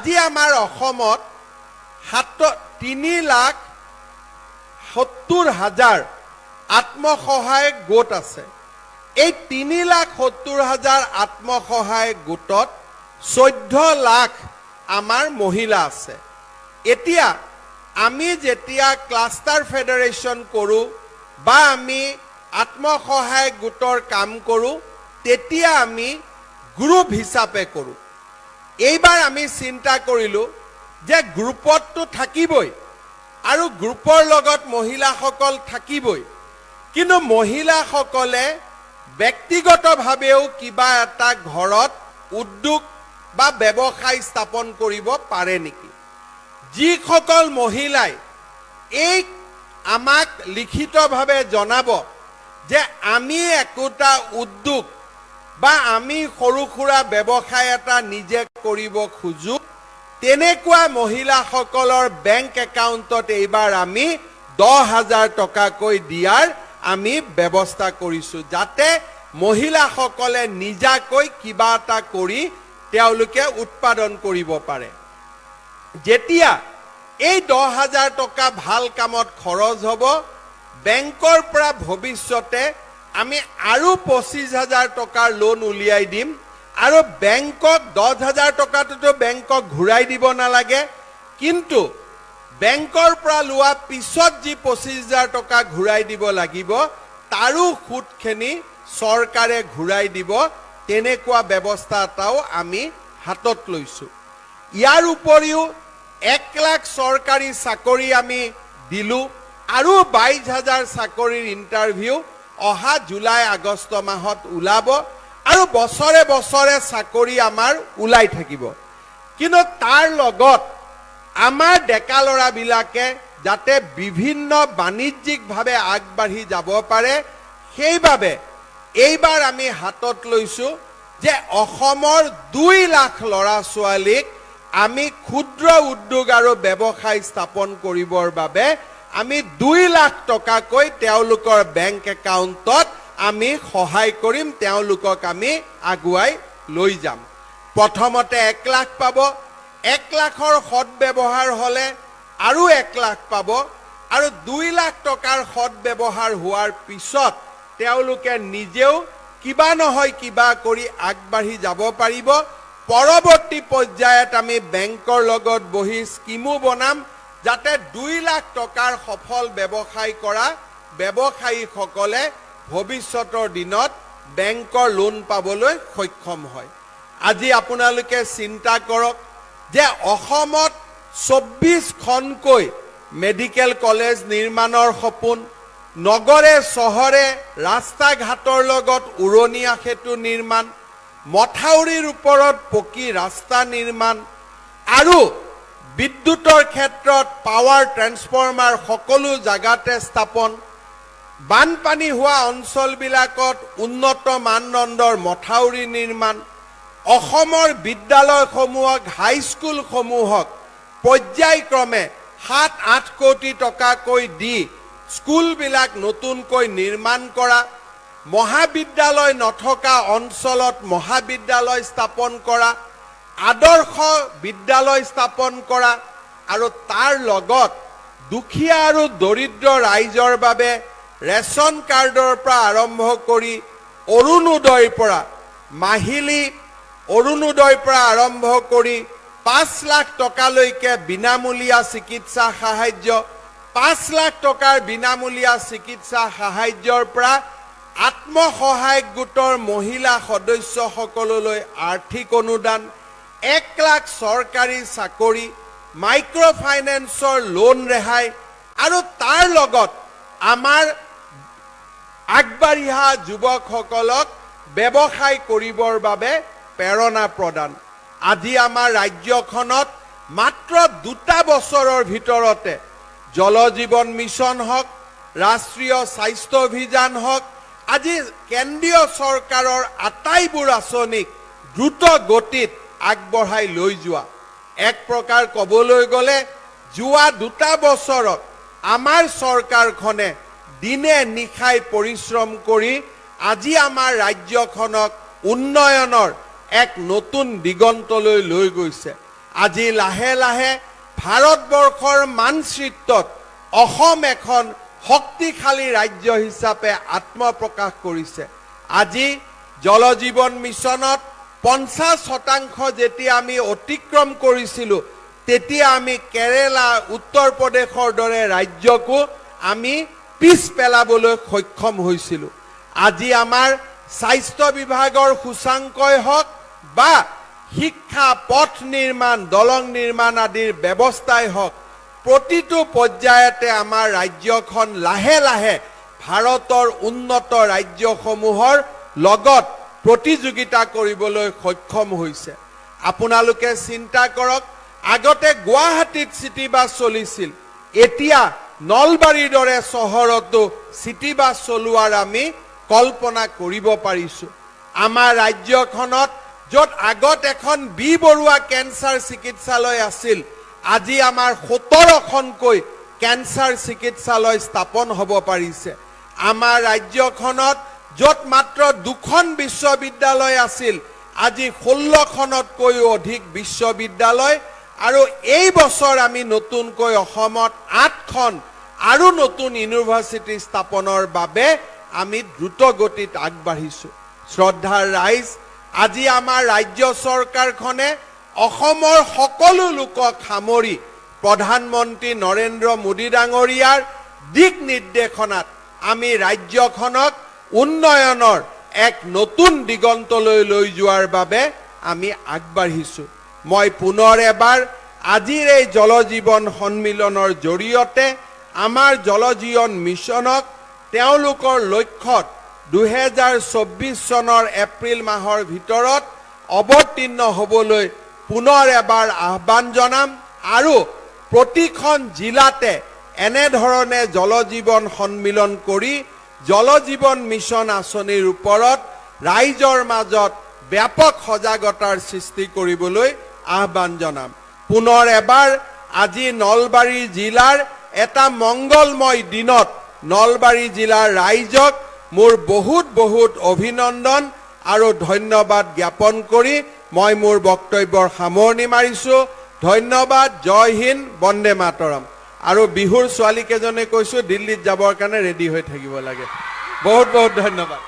আজি আমাৰ অসমত 3,70,000 আত্মসহায়ক গোট আছে। এই 3,70,000 আত্মসহায়ক গোটত 14 লাখ আমাৰ মহিলা আছে। এতিয়া আমি যেতিয়া ক্লাষ্টাৰ ফেডাৰেশ্যন কৰোঁ বা আমি আত্মসহায়ক গোটৰ কাম কৰোঁ, তেতিয়া আমি গ্ৰুপ হিচাপে কৰোঁ। এইবাৰ আমি চিন্তা কৰিলোঁ যে গ্ৰুপতটো থাকিবই আৰু গ্ৰুপৰ লগত মহিলাসকল থাকিবই, কিন্তু মহিলাসকলে ব্যক্তিগতভাৱেও কিবা এটা ঘৰত উদ্যোগ বা ব্যৱসায় স্থাপন কৰিব পাৰে নেকি? যিসকল মহিলাই এই আমাক লিখিতভাৱে জনাব যে আমি একোটা উদ্যোগ বা আমি সৰু সুৰা ব্যৱসায় এটা নিজে কৰিব খোজো, তেনেকুৱা মহিলাসকলৰ বেংক একাউণ্টত এইবাৰ আমি 10,000 টকাকৈ দিয়াৰ আমি ব্যৱস্থা কৰিছোঁ, যাতে মহিলাসকলে নিজাকৈ কিবা এটা কৰি তেওঁলোকে উৎপাদন কৰিব পাৰে। যেতিয়া এই 10,000 টকা ভাল কামত খৰচ হ'ব, বেংকৰ পৰা ভৱিষ্যতে আমি আৰু 25,000 টকাৰ লোন উলিয়াই দিম আৰু বেংকক 10,000 টকাটোতো বেংকক ঘূৰাই দিব নালাগে, কিন্তু বেংকৰ পৰা লোৱা পিছত যি 25,000 টকা ঘূৰাই দিব লাগিব তাৰো সুদখিনি চৰকাৰে ঘূৰাই দিব। তেনেকুৱা ব্যৱস্থা এটাও আমি হাতত লৈছোঁ। ইয়াৰ উপৰিও 1 লাখ চৰকাৰী চাকৰি আমি দিলোঁ আৰু 22,000 চাকৰিৰ ইণ্টাৰভিউ অহা জুলাই আগষ্ট মাহত ওলাব আৰু বছৰে বছৰে চাকৰি আমাৰ ওলাই থাকিব। কিন্তু তাৰ লগত আমাৰ ডেকা ল'ৰাবিলাকে যাতে বিভিন্ন বাণিজ্যিকভাৱে আগবাঢ়ি যাব পাৰে, সেইবাবে এইবাৰ আমি হাতত লৈছোঁ যে অসমৰ 2 লাখ ল'ৰা ছোৱালীক আমি ক্ষুদ্ৰ উদ্যোগ আৰু ব্যৱসায় স্থাপন কৰিবৰ বাবে আমি 2 লাখ টকাকৈ তেওঁলোকৰ বেংক একাউণ্টত আমি সহায় কৰিম, তেওঁলোকক আমি আগুৱাই লৈ যাম। প্ৰথমতে 1 লাখ পাব, 1 লাখৰ সৎ ব্যৱহাৰ হ'লে আৰু 1 লাখ পাব আৰু 2 লাখ টকাৰ সৎ ব্যৱহাৰ হোৱাৰ পিছত তেওঁলোকে নিজেও কিবা নহয় কিবা কৰি আগবাঢ়ি যাব পাৰিব। পৰৱৰ্তী পৰ্যায়ত আমি বেংকৰ লগত বহি স্কিমো বনাম, যাতে 2 লাখ টকাৰ সফল ব্যৱসায় কৰা ব্যৱসায়ীসকলে ভৱিষ্যতৰ দিনত বেংকৰ লোন পাবলৈ সক্ষম হয়। আজি আপোনালোকে চিন্তা কৰক যে অসমত 24খনকৈ মেডিকেল কলেজ নিৰ্মাণৰ সপোন, নগৰে চহৰে ৰাস্তা ঘাটৰ লগত উৰণীয়া সেতু নিৰ্মাণ, মথাউৰিৰ ওপৰত পকী ৰাস্তা নিৰ্মাণ আৰু বিদ্যুতৰ ক্ষেত্ৰত পাৱাৰ ট্ৰেন্সফৰ্মাৰ সকলো জাগাতে স্থাপন, বানপানী হোৱা অঞ্চলবিলাকত উন্নত মানদণ্ডৰ মথাউৰি নিৰ্মাণ, অসমৰ বিদ্যালয়সমূহক হাইস্কুলসমূহক পৰ্যায়ক্ৰমে 7-8 কোটি টকাকৈ দি স্কুলবিলাক নতুনকৈ নিৰ্মাণ কৰা, মহাবিদ্যালয় নথকা অঞ্চলত মহাবিদ্যালয় স্থাপন কৰা, আদৰ্শ বিদ্যালয় স্থাপন কৰা আৰু তাৰ লগত দুখীয়া আৰু দৰিদ্ৰ ৰাইজৰ বাবে ৰেচন কাৰ্ডৰ পৰা আৰম্ভ কৰি অৰুণোদয়ৰ পৰা মাহিলী অৰুণোদয়ৰ পৰা আৰম্ভ কৰি 5 লাখ টকালৈকে বিনামূলীয়া চিকিৎসা সাহায্য, 5 লাখ টকাৰ বিনামূলীয়া চিকিৎসা সাহায্যৰ পৰা আত্মসহায়ক গোটৰ মহিলা সদস্যসকললৈ আৰ্থিক অনুদান, 1 লাখ চৰকাৰী চাকৰি, মাইক্ৰ' ফাইনেন্সৰ লোন ৰেহাই আৰু তাৰ লগত আমাৰ আগবাঢ়ি অহা যুৱকসকলক ব্যৱসায় কৰিবৰ বাবে প্ৰেৰণা প্ৰদান। আজি আমাৰ ৰাজ্যখনত মাত্ৰ 2টা বছৰৰ ভিতৰতে জল জীৱন মিছন হওক, ৰাষ্ট্ৰীয় স্বাস্থ্য অভিযান হওক, আজি কেন্দ্ৰীয় চৰকাৰৰ আটাইবোৰ আঁচনিক দ্ৰুত গতিত আগবঢ়াই লৈ যোৱা। এক প্ৰকাৰ ক'বলৈ গ'লে যোৱা 2টা বছৰত আমাৰ চৰকাৰখনে দিনে নিশাই পৰিশ্ৰম কৰি আজি আমাৰ ৰাজ্যখনক উন্নয়নৰ এক নতুন দিগন্তলৈ লৈ গৈছে। আজি লাহে লাহে ভাৰতবৰ্ষৰ মানচিত্ৰত অসম এখন শক্তিশালী ৰাজ্য হিচাপে আত্মপ্ৰকাশ কৰিছে। আজি জল জীৱন মিছনত 50% যেতিয়া আমি অতিক্ৰম কৰিছিলোঁ, তেতিয়া আমি কেৰেলা, উত্তৰ প্ৰদেশৰ দৰে ৰাজ্যকো আমি পিছ পেলাবলৈ সক্ষম হৈছিলোঁ। আজি আমাৰ স্বাস্থ্য বিভাগৰ সূচাংকই হওক বা শিক্ষা, পথ নিৰ্মাণ, দলং নিৰ্মাণ আদিৰ ব্যৱস্থাই হওক, প্ৰতিটো পৰ্যায়তে আমাৰ ৰাজ্যখন লাহে লাহে ভাৰতৰ উন্নত ৰাজ্যসমূহৰ লগত প্ৰতিযোগিতা কৰিবলৈ সক্ষম হৈছে। আপোনালোকে চিন্তা কৰক, আগতে গুৱাহাটীত চিটি বাছ চলিছিল, এতিয়া নলবাৰীৰ দৰে চহৰতো চিটি বাছ চলোৱাৰ আমি কল্পনা কৰিব পাৰিছোঁ। আমাৰ ৰাজ্যখনত য'ত আগত এখন বি বৰুৱা কেঞ্চাৰ চিকিৎসালয় আছিল, আজি আমাৰ 17খনকৈ কেঞ্চাৰ চিকিৎসালয় স্থাপন হ'ব পাৰিছে। আমাৰ ৰাজ্যখনত য'ত মাত্ৰ 2খন বিশ্ববিদ্যালয় আছিল, আজি 16খনতকৈও অধিক বিশ্ববিদ্যালয়, আৰু এই বছৰ আমি নতুনকৈ অসমত 8খন আৰু নতুন ইউনিভাৰ্চিটি স্থাপনৰ বাবে আমি দ্ৰুত গতিত আগবাঢ়িছোঁ। শ্ৰদ্ধাৰ ৰাইজ, আজি আমাৰ ৰাজ্য চৰকাৰখনে অসমৰ সকলো লোকক সামৰি প্ৰধানমন্ত্ৰী নৰেন্দ্ৰ মোদী ডাঙৰীয়াৰ দিক নিৰ্দেশনাত আমি ৰাজ্যখনক উন্নয়নৰ এক নতুন দিগন্তলৈ লৈ যোৱাৰ বাবে আমি আগবাঢ়িছোঁ। মই পুনৰ এবাৰ আজিৰ এই জল জীৱন সন্মিলনৰ জৰিয়তে আমাৰ জল জীৱন মিছনক তেওঁলোকৰ লক্ষ্যত 2024 চনৰ এপ্ৰিল মাহৰ ভিতৰত অৱতীৰ্ণ হ'বলৈ পুনৰ এবাৰ আহ্বান জনাম, আৰু প্ৰতিখন জিলাতে এনেধৰণে জল জীৱন সন্মিলন কৰি জল জীৱন মিছন আঁচনিৰ ওপৰত ৰাইজৰ মাজত ব্যাপক সজাগতাৰ সৃষ্টি কৰিবলৈ আহ্বান জনাম। পুনৰ এবাৰ আজি নলবাৰী জিলাৰ এটা মংগলময় দিনত নলবাৰী জিলাৰ ৰাইজক মোৰ বহুত বহুত অভিনন্দন আৰু ধন্যবাদ জ্ঞাপন কৰি মই মোৰ বক্তব্যৰ সামৰণি মাৰিছোঁ। ধন্যবাদ। জয় হিন্দ, বন্দে মাতৰম। আৰু বিহুৰ ছোৱালীকেইজনে কৈছোঁ দিল্লীত যাবৰ কাৰণে ৰেডি হৈ থাকিব লাগে। বহুত বহুত ধন্যবাদ।